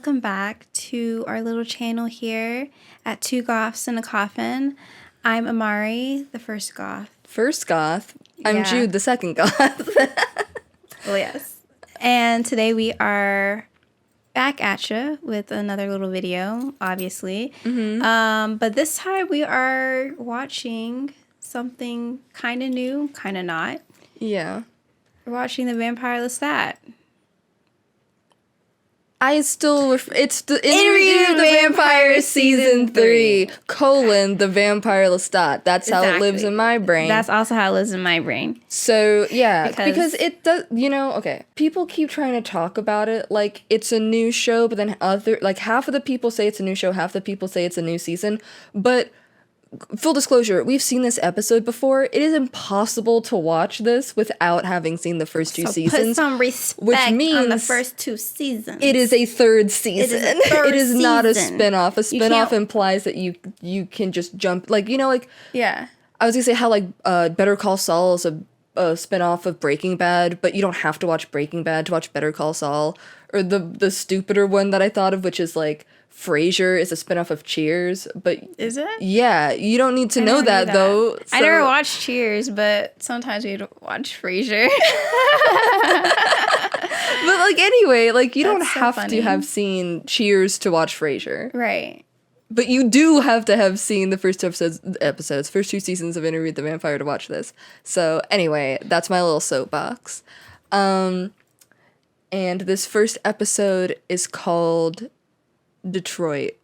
welcome back to our little channel here at Two Goths in a Coffin. I'm Amari, the first goth. First goth. I'm Yeah. Jude, the second goth. Well, yes. And today we are back at you with another little video, obviously. But this time we are watching something kind of new, kind of not. Yeah. We're watching The Vampire Lestat. It's the Interview with the Vampire Season 3, The Vampire Lestat. That's how it lives in my brain. That's also how it lives in my brain. So, yeah, Because it does, okay, people keep trying to talk about it like it's a new show, but then half of the people say it's a new show, half the people say it's a new season, but full disclosure, we've seen this episode before. It is impossible to watch this without having seen the first two seasons. Put some respect which means on the first two seasons. It is a third season. It is not a spin-off. A spin-off implies that you can just jump, yeah. I was gonna say how Better Call Saul is a spin-off of Breaking Bad, but you don't have to watch Breaking Bad to watch Better Call Saul. Or the stupider one that I thought of, which is Frasier is a spin-off of Cheers, but is it? Yeah, you don't need to know that though. So. I never watched Cheers, but sometimes we'd watch Frasier. But anyway, you don't have to have seen Cheers to watch Frasier. Right. But you do have to have seen the first two first two seasons of Interview with the Vampire to watch this. So anyway, that's my little soapbox. And this first episode is called Detroit.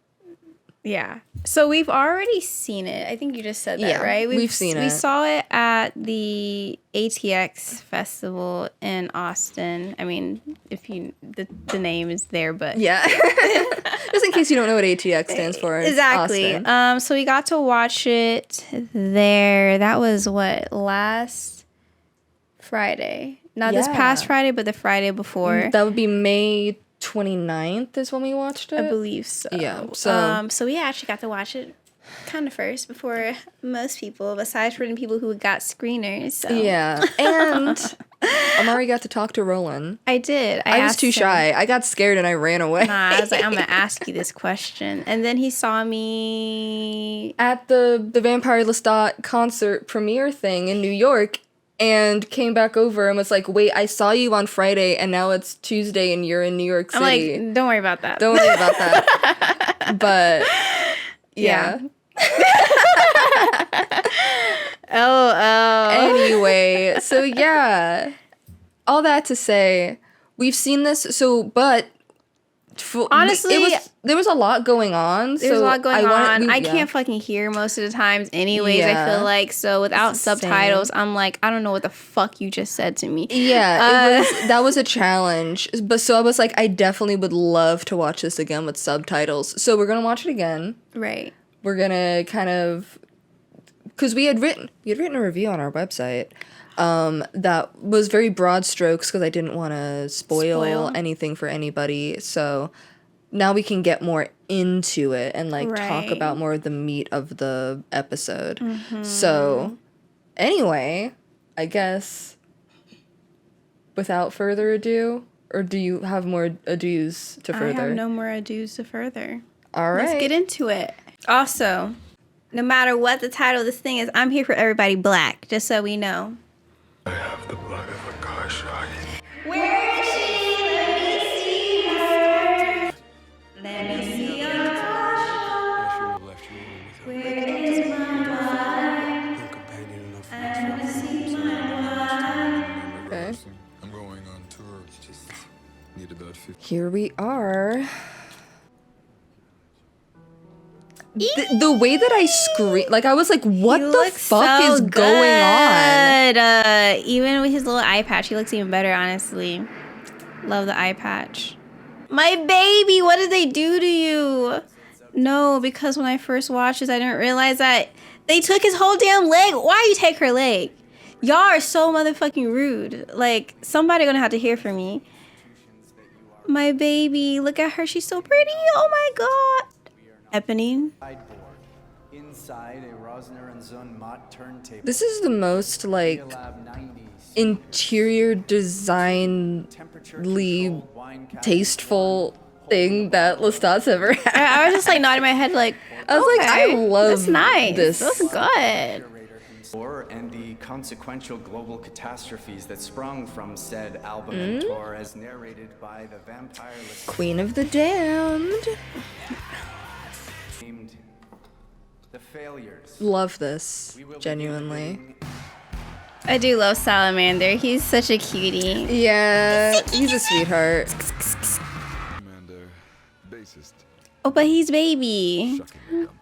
Yeah. So we've already seen it. I think you just said that, yeah, right? We've seen it. We saw it at the ATX festival in Austin. I mean, if the name is there, but yeah. Just in case you don't know what ATX stands for. Exactly. Austin. So we got to watch it there. That was last Friday. Not this past Friday, but the Friday before. That would be May 29th is when we watched it. I believe so. Yeah. So we actually got to watch it kind of first before most people, besides for the people who got screeners. So. Yeah. And Amari got to talk to Roland. I did. I was too shy. I got scared and I ran away. Nah, I was like, I'm going to ask you this question. And then he saw me at the Vampire Lestat concert premiere thing in New York. And came back over and was like, wait, I saw you on Friday and now it's Tuesday and you're in New York City. I'm like, don't worry about that. Don't worry about that. But, yeah. Oh. Anyway, so yeah. All that to say, we've seen this, but... Honestly, there was a lot going on. There's a lot going on. I can't fucking hear most of the times anyways, I feel like. So without subtitles, I'm like, I don't know what the fuck you just said to me. Yeah, that was a challenge. But so I was like, I definitely would love to watch this again with subtitles. So we're going to watch it again. Right. We're going to kind of... Because we had written a review on our website. That was very broad strokes because I didn't want to spoil anything for anybody. So now we can get more into it and talk about more of the meat of the episode. Mm-hmm. So anyway, I guess without further ado, or do you have more adieus to further? I have no more adieus to further. All right. Let's get into it. Also, no matter what the title of this thing is, I'm here for everybody black, just so we know. I have the blood of a Khashoggi. Where is she? Let me see her. Let me see your Tasha. Where is my blood? I want to see my blood. Okay. I'm going on tour. Just need about 50. Here we are. The way that I screamed, I was like, what the fuck is going on? Even with his little eye patch, he looks even better, honestly. Love the eye patch. My baby, what did they do to you? No, because when I first watched this, I didn't realize that they took his whole damn leg. Why you take her leg? Y'all are so motherfucking rude. Somebody gonna have to hear from me. My baby, look at her. She's so pretty. Oh my god. Eponine. Inside a Rosner and Zun Mott turntable. This is the most interior designly tasteful thing that Lestat's ever had. I was just like nodding my head like, I was like, I love that's nice. this. That's good. And the consequential global catastrophes that sprung from said album and tour, as narrated by the vampire Queen of the Damned. named The Failures. Love this, genuinely. I do love Salamander. He's such a cutie. Yeah, he's a sweetheart. Commander, bassist. Oh, but he's baby.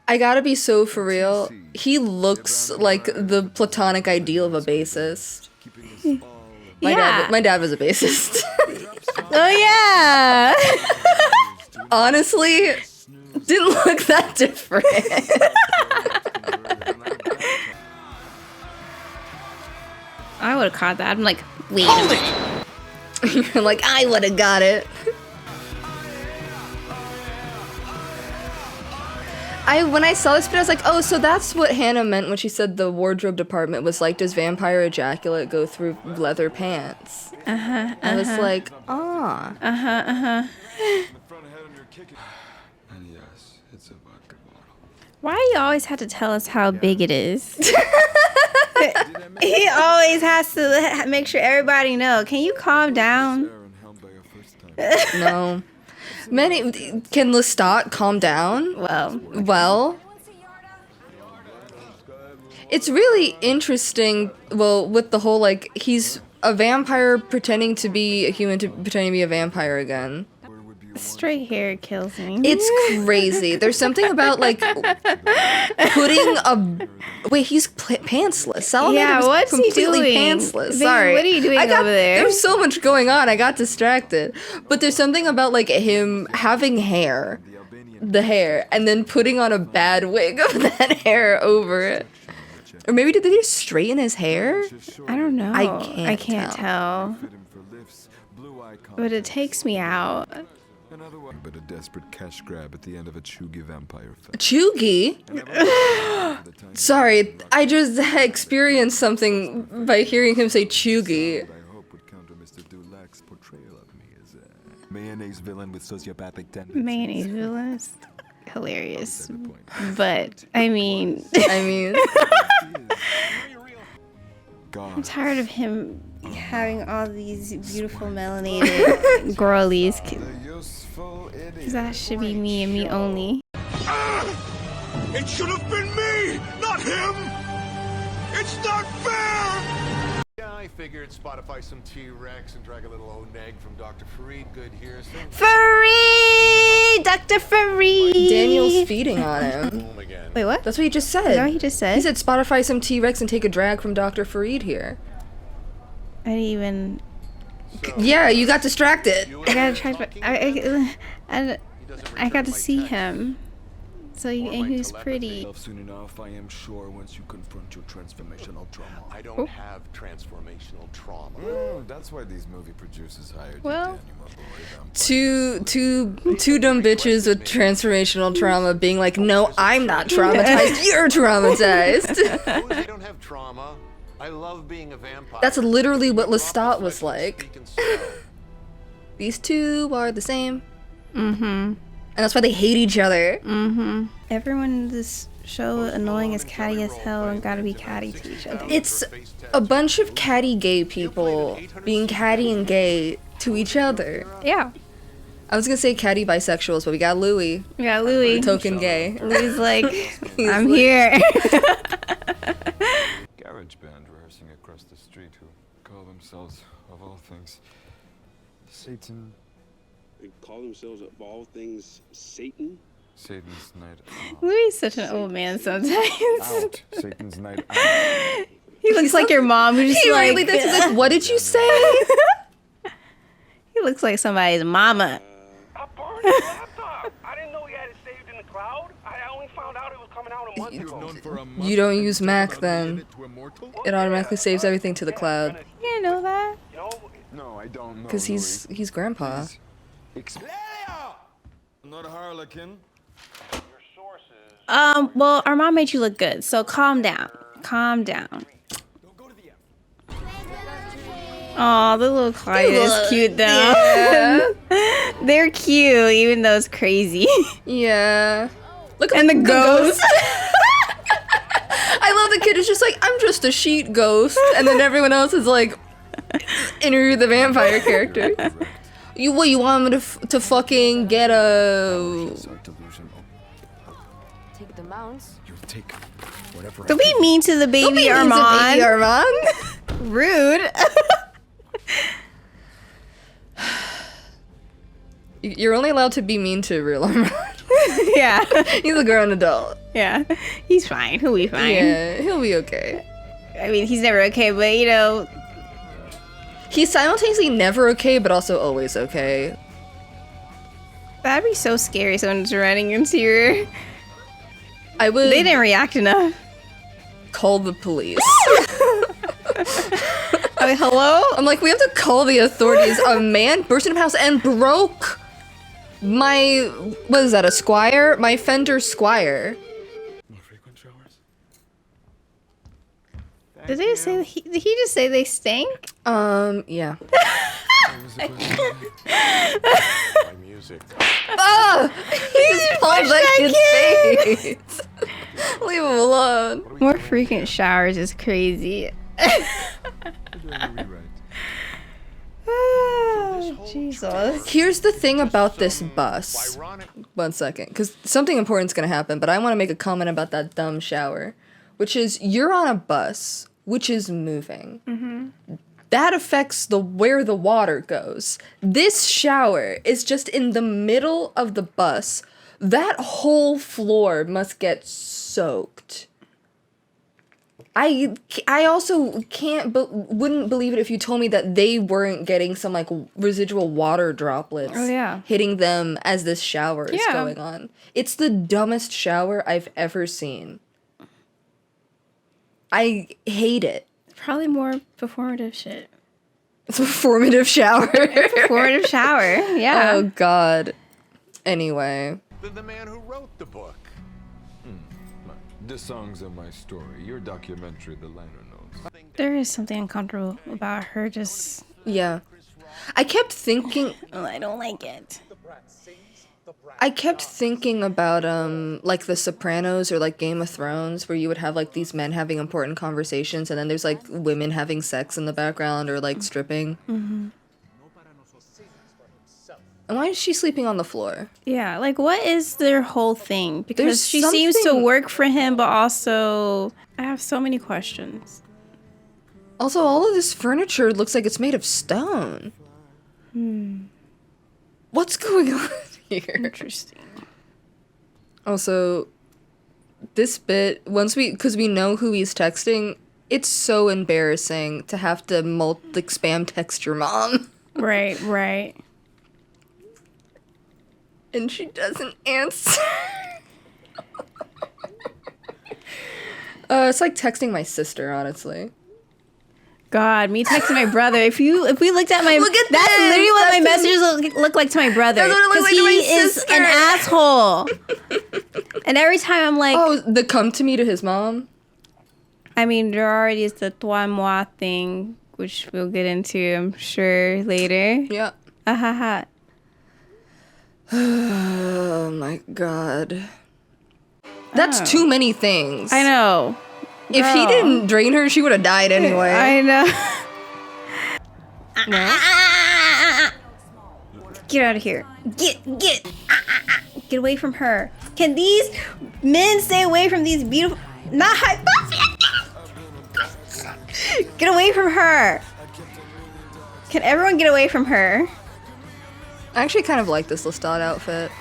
I gotta be so for real. He looks like the platonic ideal of a bassist. My dad was a bassist. Oh yeah. Honestly, didn't look that different. I would have caught that. I'm like, wait a minute. You're like, I would have got it. When I saw this bit, I was like, oh, so that's what Hannah meant when she said the wardrobe department was like, does vampire ejaculate go through leather pants? I was like, ah. And yes, it's a vodka bottle. Why do you always have to tell us how big it is? He always has to make sure everybody know. Can you calm down? Aaron helmed by your first time. No. Can Lestat calm down? Well, it's really interesting. Well, with the whole like he's a vampire pretending to be a human to pretending to be a vampire again. Straight hair kills me. It's crazy. There's something about like putting a wait. He's pantsless. Salamander Yeah, was what's he completely doing? pantsless. Baby, Sorry, what are you doing over there? There's so much going on. I got distracted. But there's something about like him having hair, the hair, and then putting on a bad wig of that hair over it. Or maybe did they just straighten his hair? I don't know. I can't tell. But it takes me out. Another one, but a desperate cash grab at the end of a Chugi vampire fest. Chugi? Sorry, I just experienced something by hearing him say Chugi. I hope would counter Mr. Dulac's portrayal of me as a mayonnaise villain with sociopathic tendencies. Mayonnaise villains. Hilarious. But, I mean, I'm tired of him having all these beautiful melanated girlies. Because that should be me and me only. It should have been me, not him! It's not fair! Yeah, I figured Spotify some T-Rex and drag a little Oneg from Dr. Fareed. Good here. Fareed! Dr. Fareed! Daniel's feeding on him. Home again. Wait, what? That's what he just said. Is that what he just said? He said Spotify some T-Rex and take a drag from Dr. Fareed here. I didn't even... Yeah, you got distracted. I gotta try... I got to see him. So and he was pretty. Soon enough, I am sure, once you confront your transformational trauma. I don't have transformational trauma. That's why these movie producers hired Well, you, Two dumb bitches with transformational trauma being like, no, I'm not traumatized. You're traumatized. I don't have trauma. I love being a vampire. That's literally what Lestat was like. These two are the same. And that's why they hate each other. Everyone in this show annoying as catty as hell and gotta be catty to each other. It's a bunch of catty gay people being catty and gay to each other. Yeah. I was gonna say catty bisexuals, but we got Louis, Yeah, Louis. token gay. Louis like, I'm here. garage band rehearsing across the street who call themselves, of all things, Satan. They call themselves, of all things, Satan? Satan's night Louis is such an old man sometimes. out. Satan's night out. He looks like your mom who's just He like, really does. He's like, what did you say? he looks like somebody's mama. I burned his laptop. I didn't know he had it saved in the cloud. I only found out it was coming out a month ago. You don't use Mac then. It automatically saves everything to the cloud. You didn't know that? No, I don't know. Because he's grandpa. Not a harlequin. Well, our mom made you look good, so calm down. Calm down. Oh, the little client is cute though. Yeah. They're cute, even though it's crazy. Yeah. Look at And the ghost. I love the kid is just like, I'm just a sheet ghost, and then everyone else is like, interview the vampire character. You want me to fucking get a? Take the mounts. You'll take whatever. Don't be mean to the baby Armand. Baby Armand. Rude. You're only allowed to be mean to real Armand. Yeah. He's a grown adult. Yeah. He's fine. He'll be fine. Yeah, he'll be okay. I mean, he's never okay, but you know. He's simultaneously never okay, but also always okay. That'd be so scary, someone's running into your. I would. They didn't react enough. Call the police. I mean, hello? I'm like, we have to call the authorities. A man burst into my house and broke my, what is that, a Squire? My Fender Squire. More frequent showers? Did they say, did he just say they stink? Yeah. What was the question? My music. Ah! He just pulled that kid's face. Leave him alone. More frequent showers is crazy. Doing a rewrite. Jesus. Here's the thing about this bus. Ironic. 1 second, because something important's gonna happen, but I want to make a comment about that dumb shower, which is you're on a bus, which is moving. That affects where the water goes. This shower is just in the middle of the bus. That whole floor must get soaked. I also wouldn't believe it if you told me that they weren't getting some like residual water droplets hitting them as this shower is going on. It's the dumbest shower I've ever seen. I hate it. Probably more performative shit. It's a performative shower. Performative shower, yeah. Oh god. Anyway. The man who wrote the book. The songs are my story. Your documentary, the liner notes. There is something uncomfortable about her just. Yeah. I kept thinking I don't like it. about like The Sopranos or like Game of Thrones, where you would have like these men having important conversations and then there's like women having sex in the background or like stripping. And why is she sleeping on the floor? Yeah, like what is their whole thing? Because There's she seems to something- work for him, but also I have so many questions. Also, all of this furniture looks like it's made of stone. What's going on here? Interesting. Also, this bit, because we know who he's texting, it's so embarrassing to have to spam text your mom. Right, right. And she doesn't answer. It's like texting my sister, honestly. God, me texting my brother. If we looked at my, Look at that's this! literally what my That's messages look like to my brother. That's what it looks Because like to he my is sister. an asshole. And every time I'm like, Oh, the come to me to his mom? I mean, there already is the toi moi thing, which we'll get into, I'm sure, later. Yeah. Ahaha. Oh my god. That's too many things. I know. If he Girl. didn't drain her, she would have died anyway. I know. Get out of here. Get away from her. Can these men stay away from these beautiful, not high. Get away from her. Can everyone get away from her? I actually kind of like this Lestat outfit.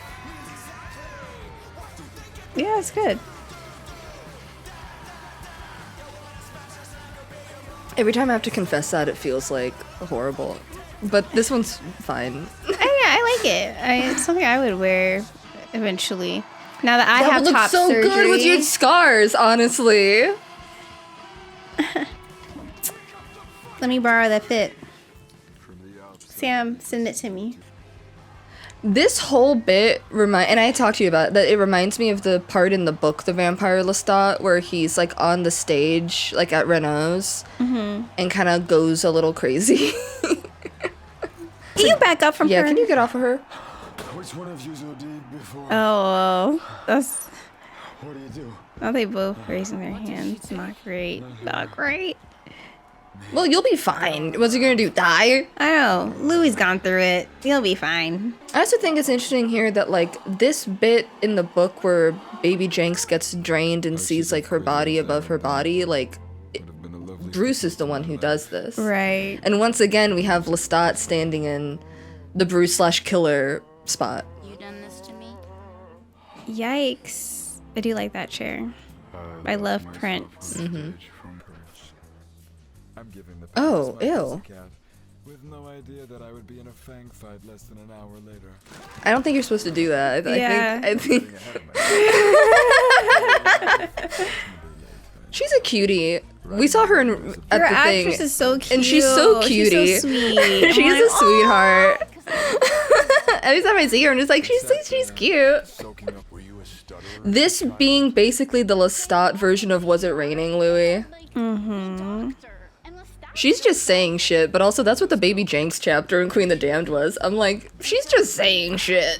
Yeah, it's good. Every time I have to confess that, it feels like horrible. But this one's fine. I like it. It's something I would wear eventually. Now that I That have would look top so surgery. good with your scars, honestly. Let me borrow that fit. From the outside. Sam, send it to me. This whole bit and I talked to you about it, that it reminds me of the part in the book The Vampire Lestat where he's like on the stage like at Renault's and kind of goes a little crazy. Can you back up from her? Yeah, can you get off of her? Which one of you's OD'd before? Oh, that's... What do you do? Oh, they both raising their hands. Not great. Not great. Well, you'll be fine. What's he gonna do, die? I know. Louis gone through it. He'll be fine. I also think it's interesting here that like this bit in the book where Baby Jenks gets drained and sees like her body above her body, like Bruce is the one who does this. Right. And once again, we have Lestat standing in the Bruce/killer spot. You done this to me? Yikes. I do like that chair. I love prints. I'm giving the Oh, my ew. pussycat, with no idea that I would be in a fang fight less than an hour later. I don't think you're supposed to do that. I think she's a cutie. We saw her at Her the actress thing. is so cute. And she's so cutie. She's so sweet. She's a sweetheart. Every time I see her, I'm just like, she's cute. Soaking up, were you a stutterer? This being basically the Lestat version of Was It Raining, Louis? She's just saying shit, but also that's what the Baby Jenks chapter in Queen the Damned was. I'm like, she's just saying shit.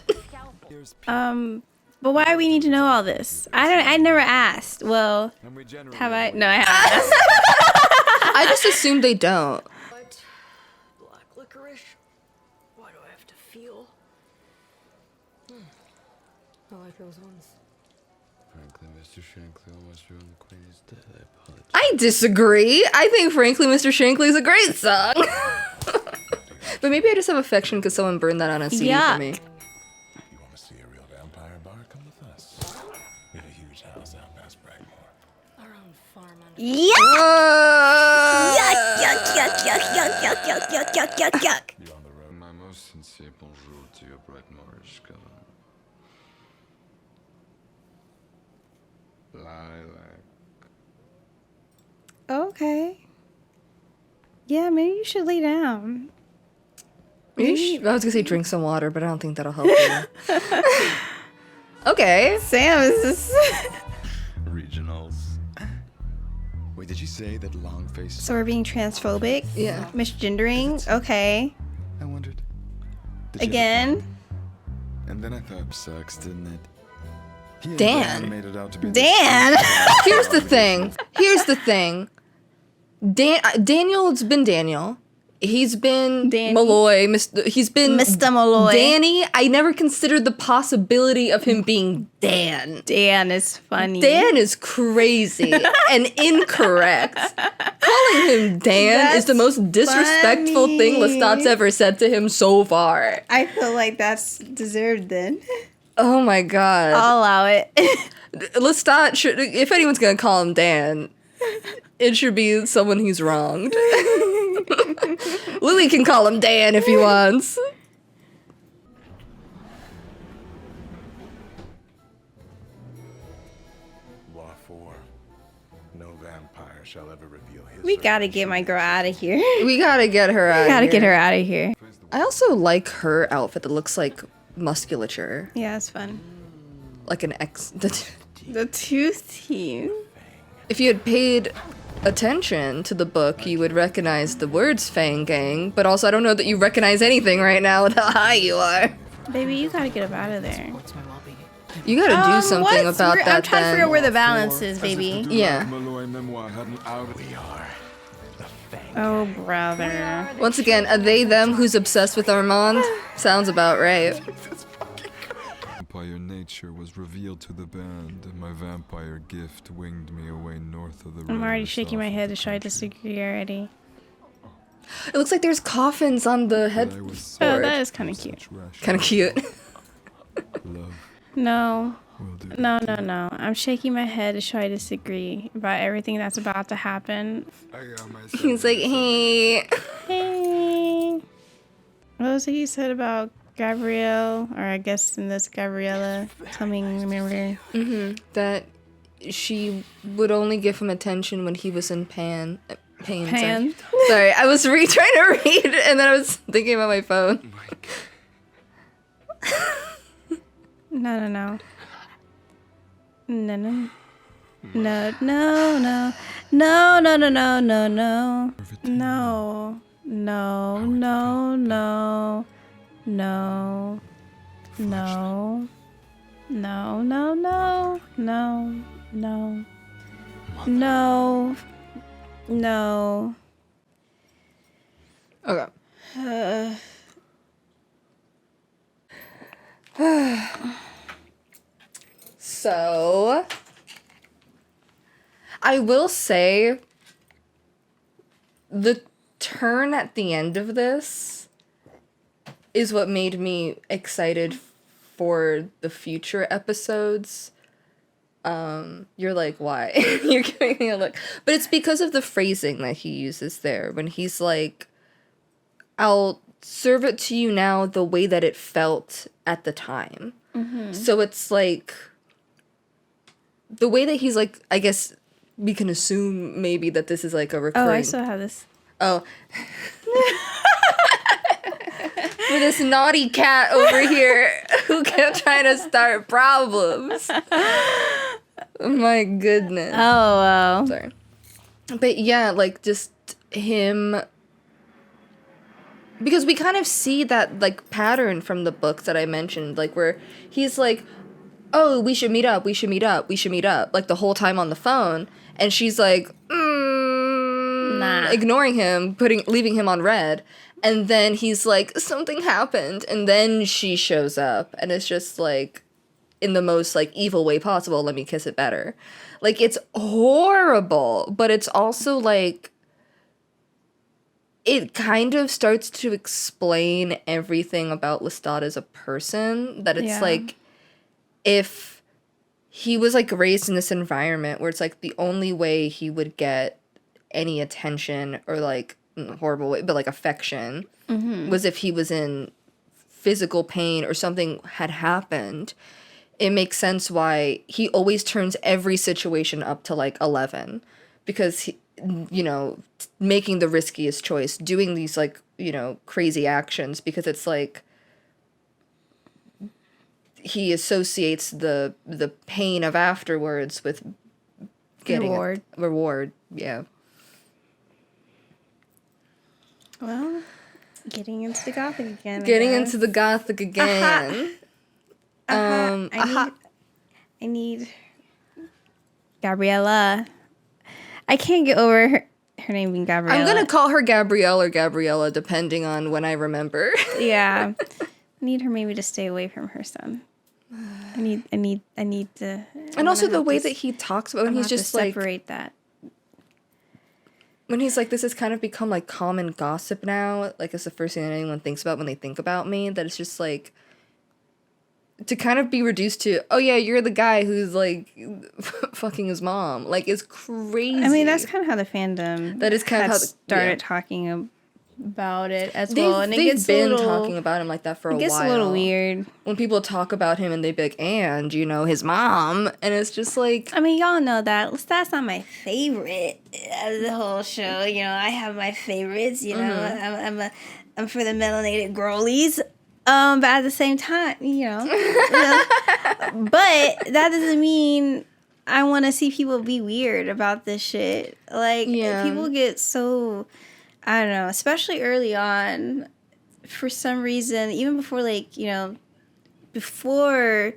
But why do we need to know all this? I never asked. Well, And we generally have I? No, I haven't asked. I just assume they don't. Black licorice? Why do I have to feel? I like those ones. Frankly, Mr. Shankly, unless you're on the Queen is dead, I apologize. I disagree. I think, frankly, Mr. Shankly is a great song. But maybe I just have affection because someone burned that on a CD for me. You want to see a real vampire bar? Come with us. We have a huge house out past Bragmore. Our own farm on Yuck! Yuck, yuck. You're on the road. My most sincere bonjour to your bright Moorish cousin. Lilac. Okay. Yeah, maybe you should lay down. I was gonna say drink some water, but I don't think that'll help you. Okay. Sam, is this... Regionals. Wait, did you say that long face? So we're being transphobic? Yeah. Misgendering? Okay. I wondered. Did you ever Again? find- And then I thought sucks, didn't it? He and Dan. Dan made it out to be Dan! Here's the thing. Daniel's been Daniel. He's been Danny. Malloy. He's been Mr. Malloy. Danny. I never considered the possibility of him being Dan. Dan is funny. Dan is crazy and incorrect. Calling him Dan is the most disrespectful funny. thing Lestat's ever said to him so far. I feel like that's deserved then. Oh my god. I'll allow it. Lestat should, if anyone's gonna call him Dan, it should be someone he's wronged. Louis can call him Dan if he wants. Law 4. No vampire shall ever reveal his. We gotta get my girl out of here. We gotta get her out. Gotta get her out of here. I also like her outfit that looks like musculature, Yeah, it's fun. like an X. The tooth team. If you had paid attention to the book, you would recognize the words Fang Gang, but also I don't know that you recognize anything right now with how high you are. Baby, you gotta get up out of there. What's my well-being? You gotta do something about that I'm trying to figure out then. where the balance is, baby. Yeah. Malloy memoir had an out. We are the Fang. Oh, brother. Once again, a they them who's obsessed with Armand? Sounds about right. Vampire nature was revealed to the band, and my vampire gift winged me away north of the river. I'm already shaking my head to show I disagree already. It looks like there's coffins on the I head. was Oh, Sword. that is kind of cute. such rash. Kind of cute. Love No. will do. No. I'm shaking my head to show I disagree about everything that's about to happen. I got myself. He's like, hey. Hey. What was it you said about Gabrielle? Or I guess in this Gabriella. Coming, remember? That she would only give him attention when he was in pain. Pan. Sorry, I was trying to read, and then I was thinking about my phone. No, no, no. No, no. No, no, no. No, no, no, no, no, no. No. No, no, no. No. No. No, no, no. No. No. No. No. Okay. So, I will say the turn at the end of this is what made me excited for the future episodes. You're like, why? You're giving me a look. But it's because of the phrasing that he uses there when he's like, I'll serve it to you now the way that it felt at the time. So it's like the way that he's like, I guess we can assume maybe that this is like a recurring. Oh, I still have this. Oh. For this naughty cat over here who kept trying to start problems. My goodness. Oh, wow. Sorry. But yeah, like just him, because we kind of see that like pattern from the books that I mentioned, like where he's like, oh, we should meet up, like the whole time on the phone, and she's like, Nah. ignoring him, leaving him on red, and then he's like, something happened, and then she shows up, and it's just like, in the most like evil way possible, let me kiss it better. Like, it's horrible, but it's also like, it kind of starts to explain everything about Lestat as a person, that it's like, if he was like raised in this environment where it's like the only way he would get any attention or like horrible way, but like affection was if he was in physical pain or something had happened. It makes sense why he always turns every situation up to like 11, because he, you know, making the riskiest choice, doing these like, you know, crazy actions, because it's like he associates the pain of afterwards with getting reward. Yeah. Well, getting into the gothic again. I need Gabriella. I can't get over her name being Gabriella. I'm gonna call her Gabrielle or Gabriella depending on when I remember. Yeah. I need her maybe to stay away from her son. I need to. And also the way that he talks about when he's just like, separate that. When he's like, this has kind of become like common gossip now. Like, it's the first thing that anyone thinks about when they think about me. That it's just like, to kind of be reduced to, oh yeah, you're the guy who's like fucking his mom. Like, it's crazy. I mean, that's kind of how the fandom that is kind of how started talking about it as well. And they've been talking about him like that for a while. It gets a little weird. When people talk about him and they be like, and, you know, his mom. And it's just like, I mean, y'all know that. That's not my favorite of the whole show. You know, I have my favorites. You know, I'm for the melanated girlies. But at the same time, you know. But that doesn't mean I want to see people be weird about this shit. Like, people get so, I don't know, especially early on, for some reason, even before, like, you know, before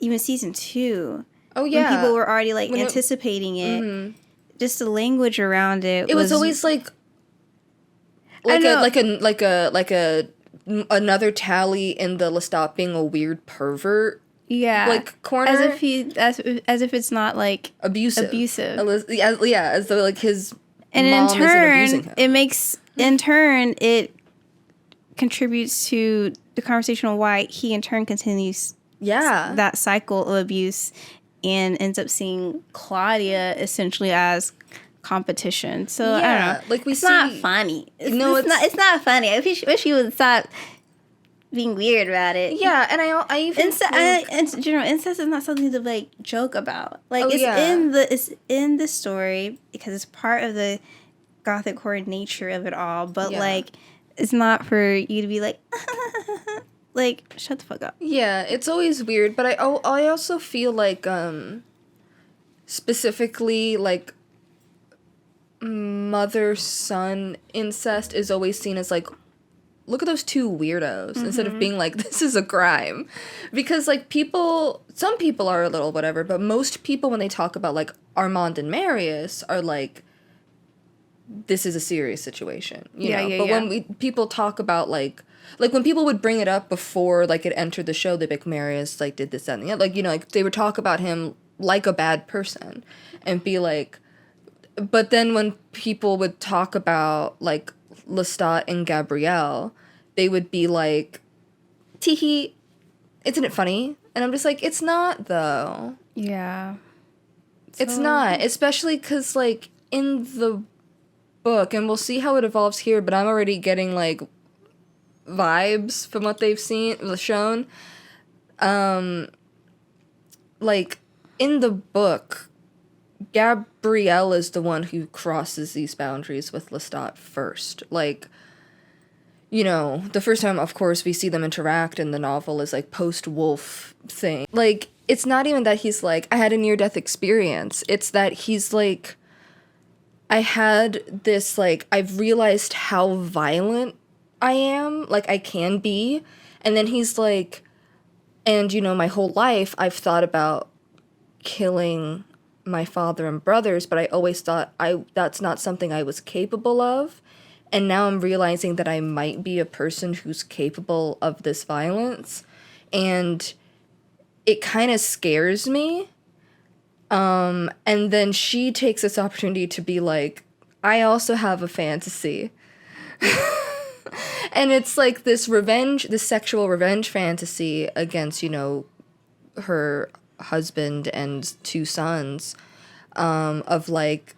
even season 2. Oh, yeah. When people were already, like, anticipating it. Just the language around it. It was always, like another Tally in the Lestat being a weird pervert. Yeah. Like, corner. As if it's not, like, abusive. As though, like, his and mom in turn, isn't abusing him. it contributes to the conversation on why he in turn continues that cycle of abuse and ends up seeing Claudia essentially as competition. So I don't know. Like, it's not funny. It's not funny. I wish you would stop being weird about it. Yeah, and I even in general, incest is not something to like joke about. Like, it's in the story because it's part of the gothic horror nature of it all. But like, it's not for you to be like, Like, shut the fuck up. Yeah, it's always weird, but I also feel like specifically like mother-son incest is always seen as like, look at those two weirdos, instead of being like, this is a crime. Because like some people are a little whatever, but most people when they talk about like Armand and Marius are like, this is a serious situation, you know? But when people talk about like when people would bring it up before like it entered the show, they'd be like, Marius like did this, that, and the other. Like, you know, like they would talk about him like a bad person and be like, but then when people would talk about like Lestat and Gabrielle, they would be like, teehee, isn't it funny? And I'm just like, it's not though. Yeah. It's not, especially because like in the book, and we'll see how it evolves here, but I'm already getting like vibes from what they've shown. Like in the book, Gabrielle is the one who crosses these boundaries with Lestat first. Like, you know, the first time, of course, we see them interact in the novel is like post-Wolf thing. Like, it's not even that he's like, I had a near-death experience. It's that he's like, I had this, like, I've realized how violent I am, like, I can be. And then he's like, and, you know, my whole life I've thought about killing my father and brothers, but I always thought that's not something I was capable of. And now I'm realizing that I might be a person who's capable of this violence. And it kind of scares me. And then she takes this opportunity to be like, I also have a fantasy. And it's like this sexual revenge fantasy against, you know, her husband and two sons, of like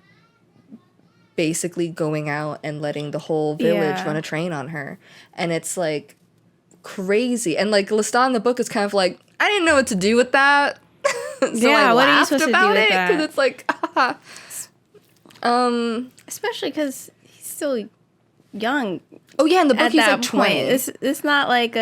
basically going out and letting the whole village run a train on her. And it's like crazy. And like Lestat in the book is kind of like, I didn't know what to do with that. So I what are you laughed supposed to do about with it that? because it's like, Especially because he's still young. oh yeah, in the book At he's that like 20. point, it's not like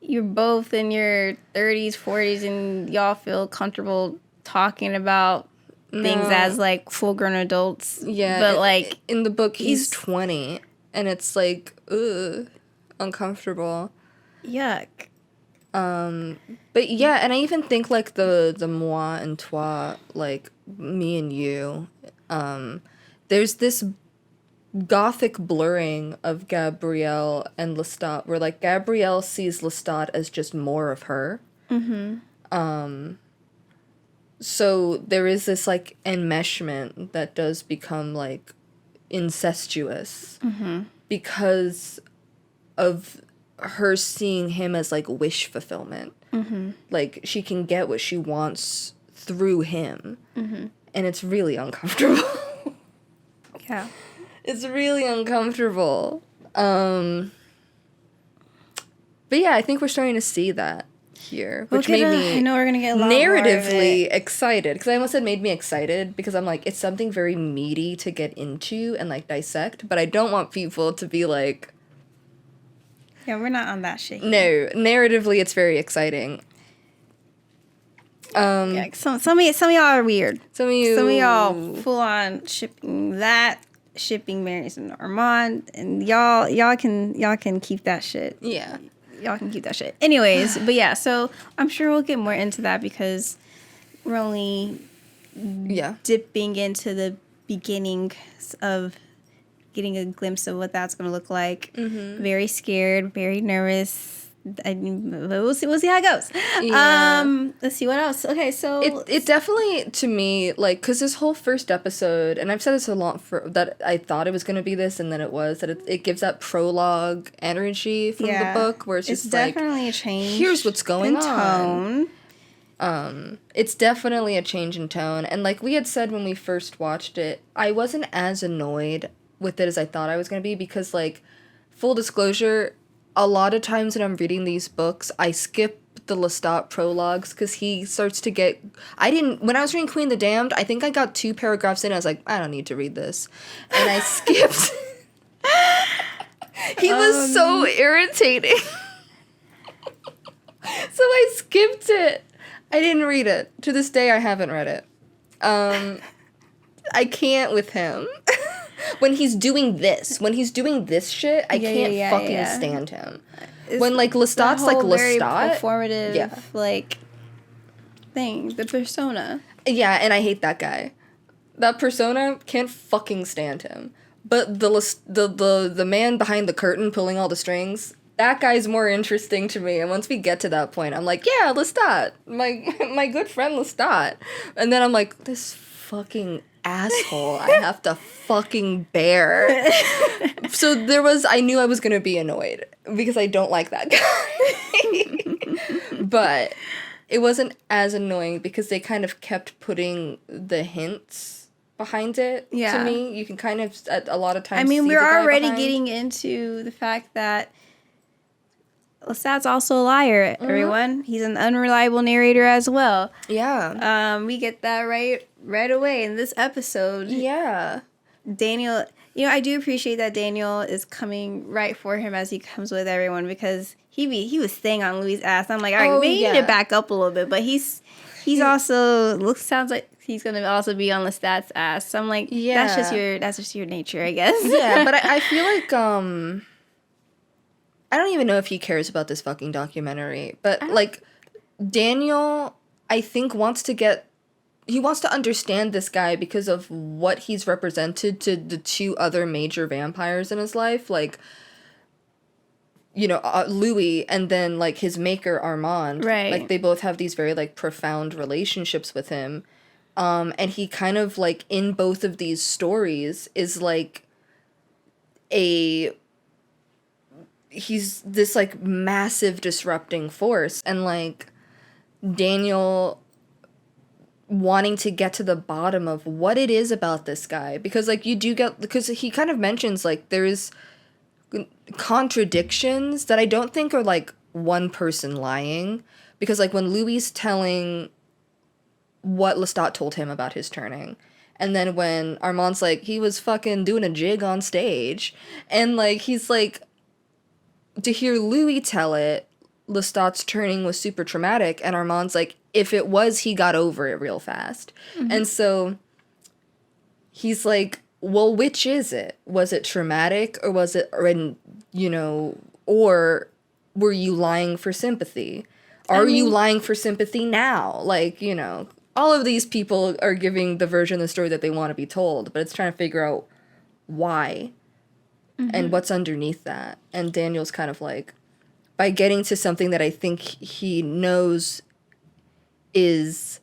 you're both in your 30s, 40s, and y'all feel comfortable talking about things as like full-grown adults. Yeah, but like in the book he's 20, and it's like, ugh, uncomfortable. yuck. But yeah, and I even think like the moi and toi, like me and you, there's this gothic blurring of Gabrielle and Lestat, where like Gabrielle sees Lestat as just more of her. So there is this like enmeshment that does become like incestuous because of her seeing him as like wish fulfillment. Like she can get what she wants through him, and it's really uncomfortable. Yeah. It's really uncomfortable. But yeah, I think we're starting to see that here, which made me I know we're gonna get a lot narratively more of it. excited. Because I almost said made me excited because I'm like, it's something very meaty to get into and like dissect, but I don't want people to be like, Yeah, we're not on that shit. no, narratively it's very exciting. Yeah, some of y'all are weird. Some of y'all full on shipping Marius and Armand, and y'all can keep that shit. Yeah. Y'all can keep that shit. Anyways, but yeah, so I'm sure we'll get more into that because we're only dipping into the beginnings of getting a glimpse of what that's going to look like. Very scared, very nervous. We'll see how it goes. Yeah. Let's see what else. Okay, so it definitely, to me, like, because this whole first episode, and I've said this a lot that I thought it was going to be this, and then it was, that it gives that prologue energy from the book, where it's just definitely like, a change. here's what's going in on. Tone. It's definitely a change in tone, and like we had said when we first watched it, I wasn't as annoyed with it as I thought I was going to be, because, like, full disclosure, a lot of times when I'm reading these books, I skip the Lestat prologues because he starts to get... When I was reading Queen of the Damned, I think I got 2 paragraphs in, I was like, I don't need to read this. And I skipped. He was so irritating. So I skipped it. I didn't read it. To this day, I haven't read it. I can't with him. When he's doing this shit, I can't fucking stand him. When, like, Lestat's, like, very Lestat. performative, like, thing. The persona. Yeah, and I hate that guy. That persona, can't fucking stand him. But the man behind the curtain pulling all the strings, that guy's more interesting to me. And once we get to that point, I'm like, yeah, Lestat. My good friend Lestat. And then I'm like, this fucking asshole I have to fucking bear. So I knew I was gonna be annoyed because I don't like that guy. But it wasn't as annoying because they kind of kept putting the hints behind it to me. You can kind of, at a lot of times, see we're the guy already behind. getting into the fact that Lestat's also a liar, everyone. He's an unreliable narrator as well. Yeah. We get that right away in this episode. Yeah. Daniel, I do appreciate that Daniel is coming right for him as he comes with everyone, because he was staying on Louis' ass. I'm like, all right, maybe you need to back up a little bit, but he's also sounds like he's gonna also be on Lestat's ass. So I'm like, that's just your nature, I guess. Yeah, but I feel like I don't even know if he cares about this fucking documentary, but like Daniel, I think wants to understand this guy because of what he's represented to the two other major vampires in his life, like, Louis and then, like, his maker Armand. Right. Like, they both have these very, like, profound relationships with him. And he kind of, like, in both of these stories is, like, he's this, like, massive disrupting force. And, like, Daniel wanting to get to the bottom of what it is about this guy, because, like, because he kind of mentions, like, there's contradictions that I don't think are, like, one person lying, because, like, when Louis telling what Lestat told him about his turning, and then when Armand's like, he was fucking doing a jig on stage, and, like, he's like, to hear Louis tell it, Lestat's turning was super traumatic, and Armand's like, if it was, he got over it real fast. Mm-hmm. And so he's like, well, which is it? Was it traumatic, or was it, or were you lying for sympathy? Are you lying for sympathy now? Like, all of these people are giving the version of the story that they want to be told, but it's trying to figure out why and what's underneath that. And Daniel's kind of like, by getting to something that I think he knows is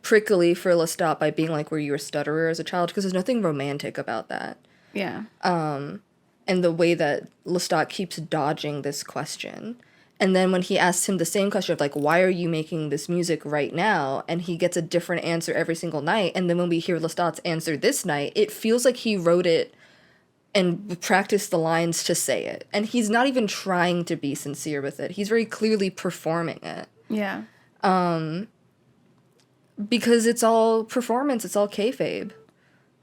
prickly for Lestat by being like, were you a stutterer as a child? Because there's nothing romantic about that. Yeah. And the way that Lestat keeps dodging this question. And then when he asks him the same question of, like, why are you making this music right now? And he gets a different answer every single night. And then when we hear Lestat's answer this night, it feels like he wrote it and practiced the lines to say it. And he's not even trying to be sincere with it. He's very clearly performing it. Yeah. Because it's all performance. It's all kayfabe.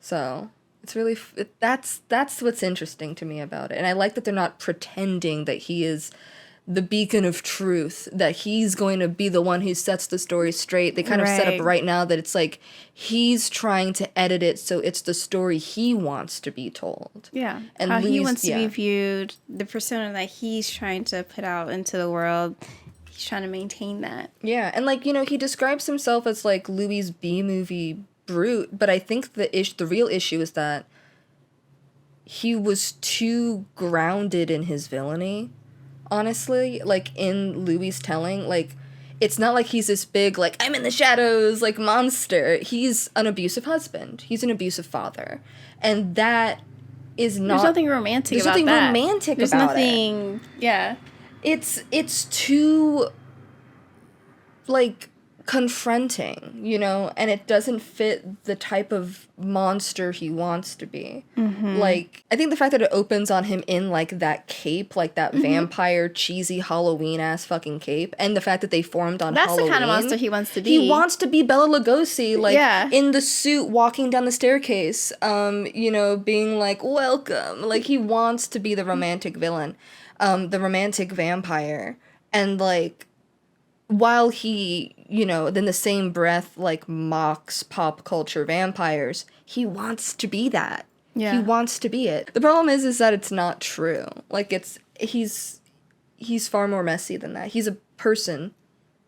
So it's really, that's what's interesting to me about it. And I like that they're not pretending that he is the beacon of truth, that he's going to be the one who sets the story straight. They kind of set up right now that it's like he's trying to edit it so it's the story he wants to be told. Yeah. And how he wants to be viewed, the persona that he's trying to put out into the world, he's trying to maintain that. Yeah, and, like, he describes himself as, like, Louis' B-movie brute, but I think the real issue is that he was too grounded in his villainy. Honestly, like, in Louis' telling, like, it's not like he's this big, like, I'm in the shadows, like, monster. He's an abusive husband. He's an abusive father. And that is not... There's nothing romantic about that. There's nothing, yeah. It's too, like, confronting, and it doesn't fit the type of monster he wants to be. Mm-hmm. Like, I think the fact that it opens on him in, like, that cape, like that vampire, cheesy Halloween-ass fucking cape, and the fact that they formed on Halloween. That's the kind of monster he wants to be. He wants to be Bela Lugosi, like, in the suit, walking down the staircase, being like, welcome. Like, he wants to be the romantic villain, the romantic vampire. And, like, while he, in the same breath, like, mocks pop culture vampires, he wants to be that. Yeah. He wants to be it. The problem is that it's not true. Like, he's far more messy than that. He's a person.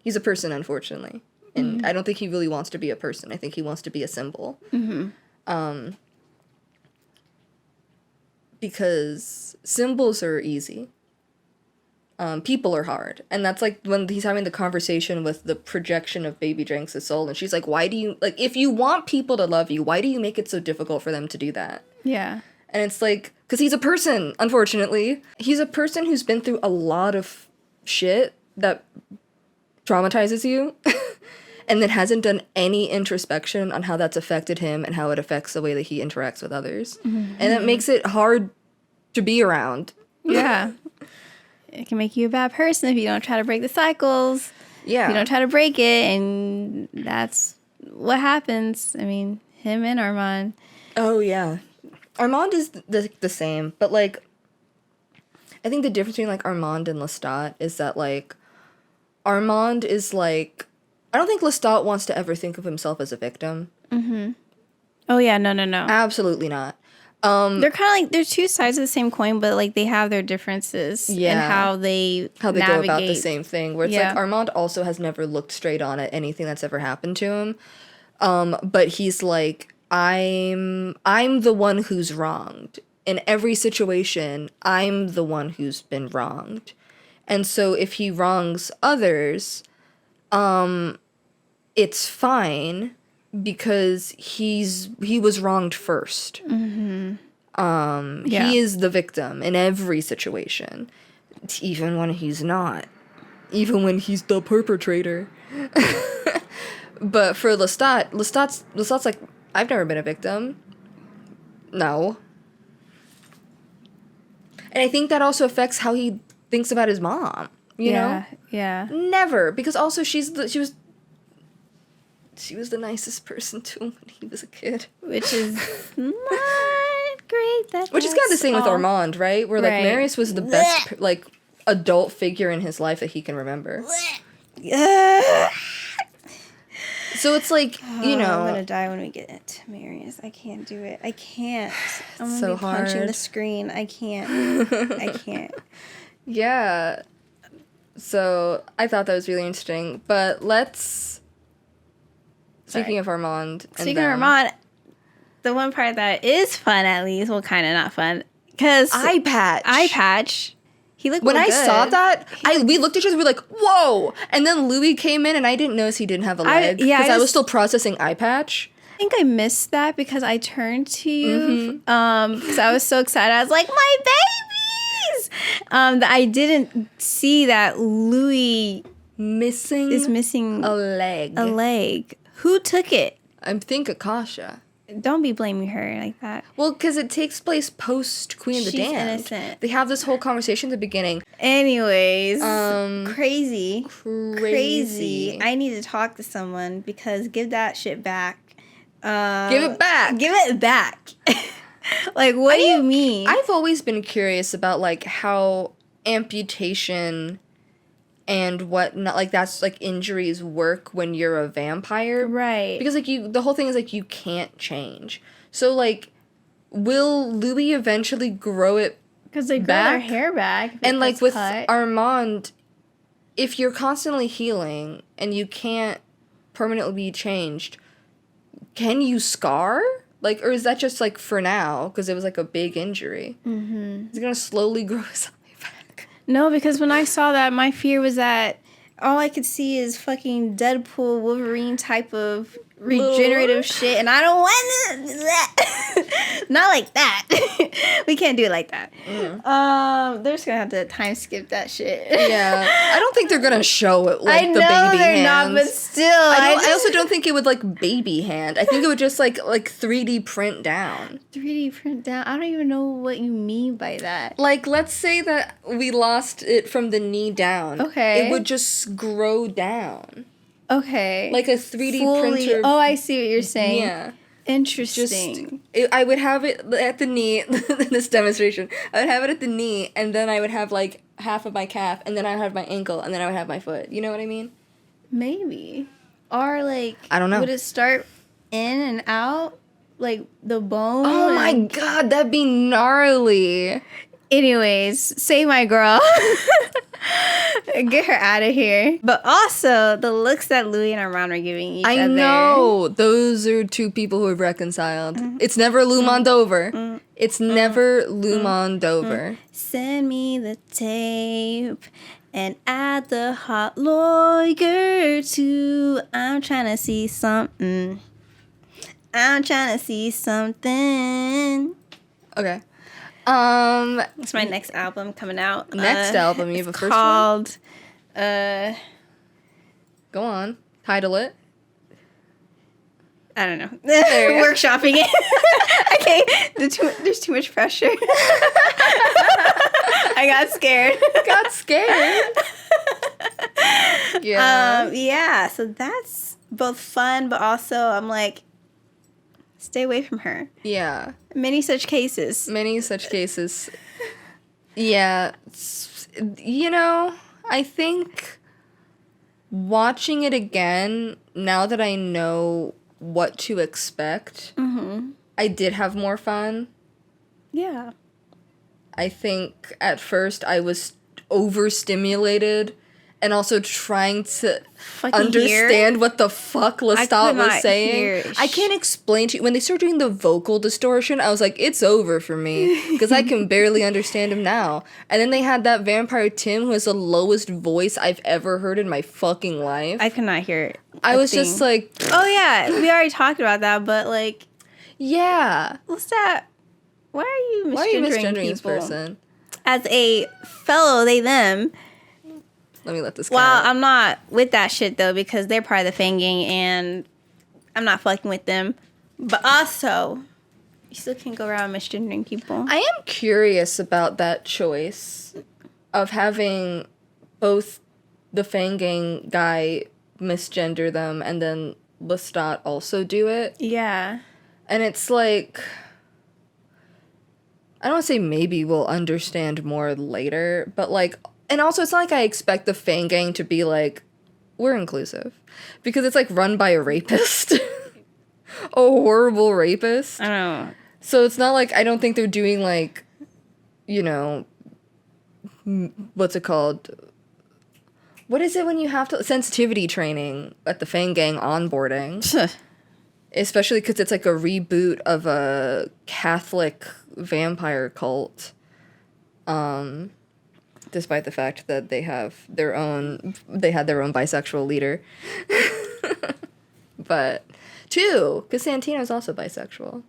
He's a person, unfortunately. And I don't think he really wants to be a person. I think he wants to be a symbol. Because symbols are easy. People are hard. And that's like when he's having the conversation with the projection of Baby Dranks' soul, and she's like, why do you, like, if you want people to love you, why do you make it so difficult for them to do that? Yeah. And it's like, because he's a person, unfortunately. He's a person who's been through a lot of shit that traumatizes you, and then hasn't done any introspection on how that's affected him and how it affects the way that he interacts with others. And that makes it hard to be around. Yeah. It can make you a bad person if you don't try to break the cycles. Yeah. You don't try to break it, and that's what happens. I mean, him and Armand. Oh, yeah. Armand is the same, but, like, I think the difference between, like, Armand and Lestat is that, like, Armand is, like, I don't think Lestat wants to ever think of himself as a victim. Oh, yeah, no. Absolutely not. They're kind of like, they're two sides of the same coin, but, like, they have their differences in how they go about the same thing. Where it's Yeah. like, Armand also has never looked straight on at anything that's ever happened to him. But he's like, I'm the one who's wronged. In every situation, I'm the one who's been wronged. And so if he wrongs others, it's fine because he was wronged first. Yeah. He is the victim in every situation, even when he's not, even when he's the perpetrator. But for Lestat's like, I've never been a victim. No. And I think that also affects how he thinks about his mom. You know? Yeah. Never, because also she was the nicest person to him when he was a kid. Which is not great. Which is kind of the same with Armand, right? Where, like, Right. Marius was the best, like, adult figure in his life that he can remember. So it's like, I'm gonna die when we get into Marius. I can't do it. I can't. I'm gonna so be punching hard. the screen. I can't. I can't. Yeah. So I thought that was really interesting. But let's... Speaking of Armand... Speaking of Armand, the one part that is fun, at least, well, kind of not fun, because Eye patch. He looked When real I good. saw that, we looked at each other, we were like, whoa! And then Louis came in, and I didn't notice he didn't have a leg. Because I was still processing eye patch. I think I missed that because I turned to you because I was so excited. I was like, my babies! That I didn't see that Louis is missing a leg. A leg. Who took it? I think Akasha. Don't be blaming her like that. Well, because it takes place post Queen of the She's Damned. innocent. They have this whole conversation at the beginning. Anyways, Crazy. crazy. I need to talk to someone because give that shit back. Give it back. Give it back. Like, what do you mean? I've always been curious about, like, how amputation and whatnot, like, that's, like, injuries work when you're a vampire. Right. Because, like, the whole thing is, like, you can't change. So, like, will Louis eventually grow it Because they grow back? their hair back. if And, like, it's with cut. Armand, if you're constantly healing and you can't permanently be changed, can you scar? Like, or is that just, like, for now? Because it was, like, a big injury. Is it going to slowly grow his eye back? No, because when I saw that, my fear was that all I could see is fucking Deadpool, Wolverine type of regenerative shit, and I don't want that. Not like that. We can't do it like that. They're just gonna have to time skip that shit. Yeah. I don't think they're going to show it, like, I the know baby they're hands. not, but still, I also don't think it would, like, baby hand. I think it would just, like 3D print down. 3D print down. I don't even know what you mean by that. Like, let's say that we lost it from the knee down. Okay. It would just grow down. Okay. Like a 3D Fully. printer. Oh, I see what you're saying. Yeah. Interesting. I would have it at the knee, this demonstration. I would have it at the knee, and then I would have, like, half of my calf, and then I would have my ankle, and then I would have my foot. You know what I mean? Maybe. Or like, I don't know. would it start in and out? Like the bone? Oh my god, that'd be gnarly. Anyways, save my girl. Get her out of here. But also, the looks that Louis and Armand are giving each other. I know. Those are two people who have reconciled. It's never Lou Mondover. It's never Lou Mondover. Send me the tape and add the hot lawyer too. I'm trying to see something. I'm trying to see something. Okay. It's my next album coming out. Next album, you have a first called, one? Go on. Title it. I don't know. Workshopping it. Okay, there's too much pressure. I got scared. Yeah. Yeah, so that's both fun, but also I'm like, stay away from her. Yeah. Many such cases. Yeah. You know, I think watching it again, now that I know what to expect, I did have more fun. Yeah. I think at first I was overstimulated and also trying to understand what the fuck Lestat was saying. I can't explain to you. When they started doing the vocal distortion, I was like, it's over for me because I can barely understand him now. And then they had that vampire Tim who has the lowest voice I've ever heard in my fucking life. I could not hear it. I was just like... Oh, yeah. We already talked about that, but like... Yeah. Lestat, why are you misgendering this person? As a fellow they, them... Let me let this go. Well, I'm not with that shit, though, because they're part of the Fang Gang, and I'm not fucking with them. But also, you still can't go around misgendering people. I am curious about that choice of having both the Fang Gang guy misgender them and then Lestat also do it. Yeah. And it's like... I don't want to say maybe we'll understand more later, but like... And also, it's not like I expect the Fang Gang to be like, we're inclusive. Because it's like run by a rapist. A horrible rapist. I don't know. So it's not like, I don't think they're doing like, you know, what's it called? What is it when you have to, sensitivity training at the Fang Gang onboarding. Especially because it's like a reboot of a Catholic vampire cult. Despite the fact that they had their own bisexual leader. But, too, because Santino's also bisexual.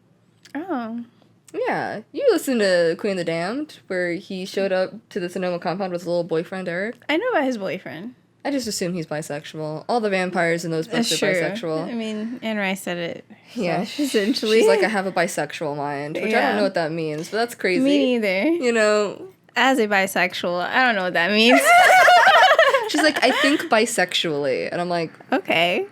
Oh. Yeah. You listened to Queen of the Damned, where he showed up to the Sonoma compound with his little boyfriend, Eric. I know about his boyfriend. I just assume he's bisexual. All the vampires in those books are bisexual. I mean, Anne Rice said it. Yeah. Essentially. She's like, I have a bisexual mind, which I don't know what that means, but that's crazy. Me neither. You know... As a bisexual, I don't know what that means. She's like, I think bisexually. And I'm like, okay.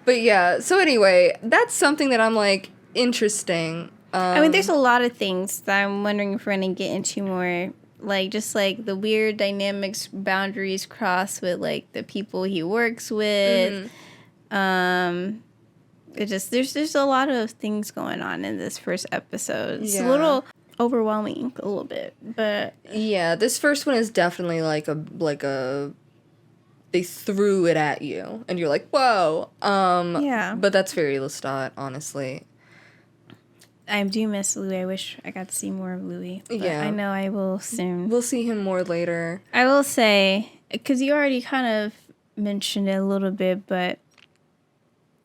But yeah, so anyway, that's something that I'm like, interesting. I mean, there's a lot of things that I'm wondering if we're going to get into more. Like, just like the weird dynamics, boundaries cross with like the people he works with. It just, there's a lot of things going on in this first episode. It's a little overwhelming a little bit, but yeah, this first one is definitely like a they threw it at you and you're like, whoa. Yeah, but that's very Lestat, honestly. I do miss Louis. I wish I got to see more of Louis. Yeah, I know I will soon. We'll see him more later. I will say, because you already kind of mentioned it a little bit, but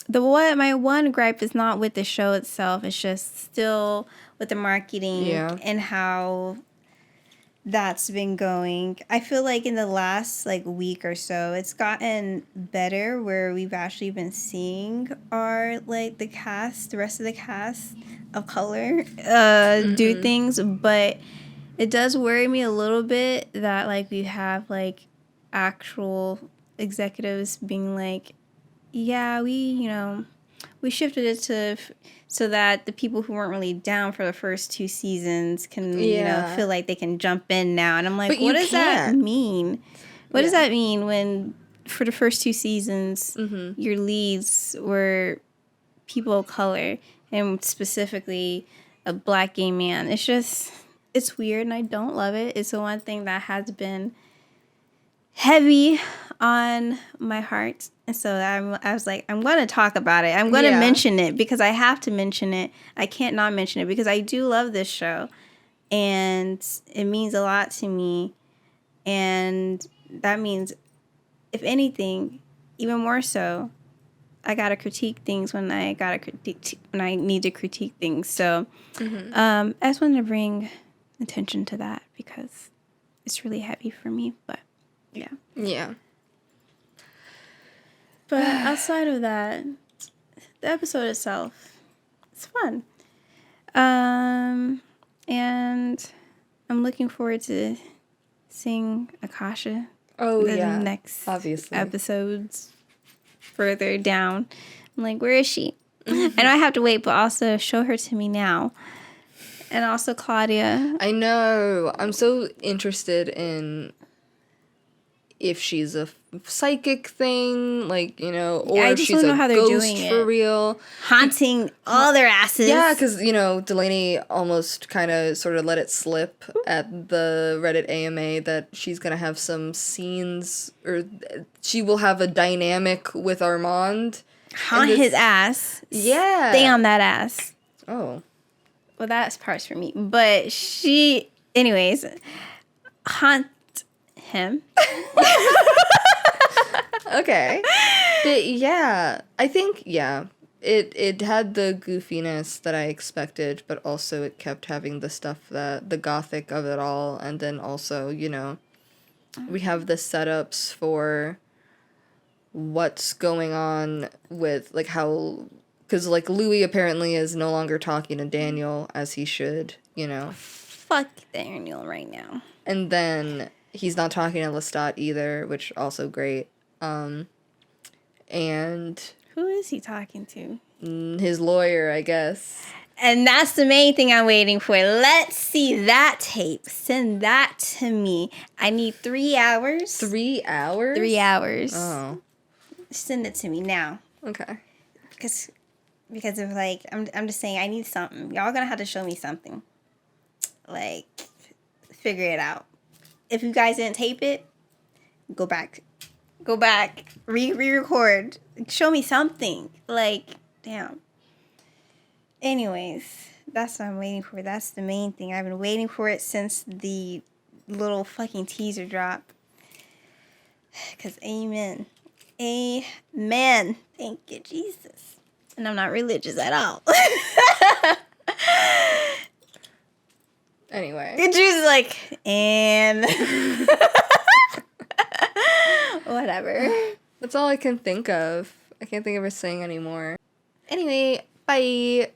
my one gripe is not with the show itself. It's just still with the marketing and how that's been going. I feel like in the last like week or so, it's gotten better where we've actually been seeing our like the rest of the cast of color do things, but it does worry me a little bit that like we have like actual executives being like, yeah, we shifted it so that the people who weren't really down for the first 2 seasons can, feel like they can jump in now. And I'm like, what does that mean? What does that mean when for the first 2 seasons, your leads were people of color, and specifically a black gay man. It's weird, and I don't love it. It's the one thing that has been heavy on my heart. And so I was like, I'm going to talk about it. I'm going to mention it because I have to mention it. I can't not mention it because I do love this show. And it means a lot to me. And that means, if anything, even more so, I gotta critique things when I need to critique things. So I just wanted to bring attention to that because it's really heavy for me. But Yeah. But outside of that, the episode itself, it's fun. And I'm looking forward to seeing Akasha. Oh, the yeah. next obviously. episodes further down. I'm like, where is she? I know I have to wait, but also show her to me now. And also Claudia. I know. I'm so interested in if she's a psychic thing, like, you know, or I if just she's don't know a how they're ghost doing for it. real. Haunting all their asses. Yeah, because, you know, Delaney almost kind of sort of let it slip at the Reddit AMA that she's going to have some scenes, or she will have a dynamic with Armand. Haunt his ass. Yeah. Stay on that ass. Oh. Well, that's parts for me. But anyways, haunt him. Okay. But yeah, I think, it had the goofiness that I expected, but also it kept having the stuff the gothic of it all. And then also, you know, we have the setups for what's going on with, like, how, because, like, Louis apparently is no longer talking to Daniel as he should, you know. Fuck Daniel right now. And then he's not talking to Lestat either, which also great. And Who is he talking to? his lawyer, I guess. And that's the main thing I'm waiting for. Let's see that tape. Send that to me. I need 3 hours. 3 hours? 3 hours. Oh, Send it to me now. okay. Because of, like, I'm just saying I need something. Y'all gonna have to show me something. Like, figure it out. If you guys didn't tape it, go back, re-record. Show me something. Like, damn. Anyways, that's what I'm waiting for. That's the main thing. I've been waiting for it since the little fucking teaser drop. Because amen. Amen. Thank you, Jesus. And I'm not religious at all. Anyway. Jesus is like, and whatever. That's all I can think of. I can't think of her saying anymore. Anyway, bye.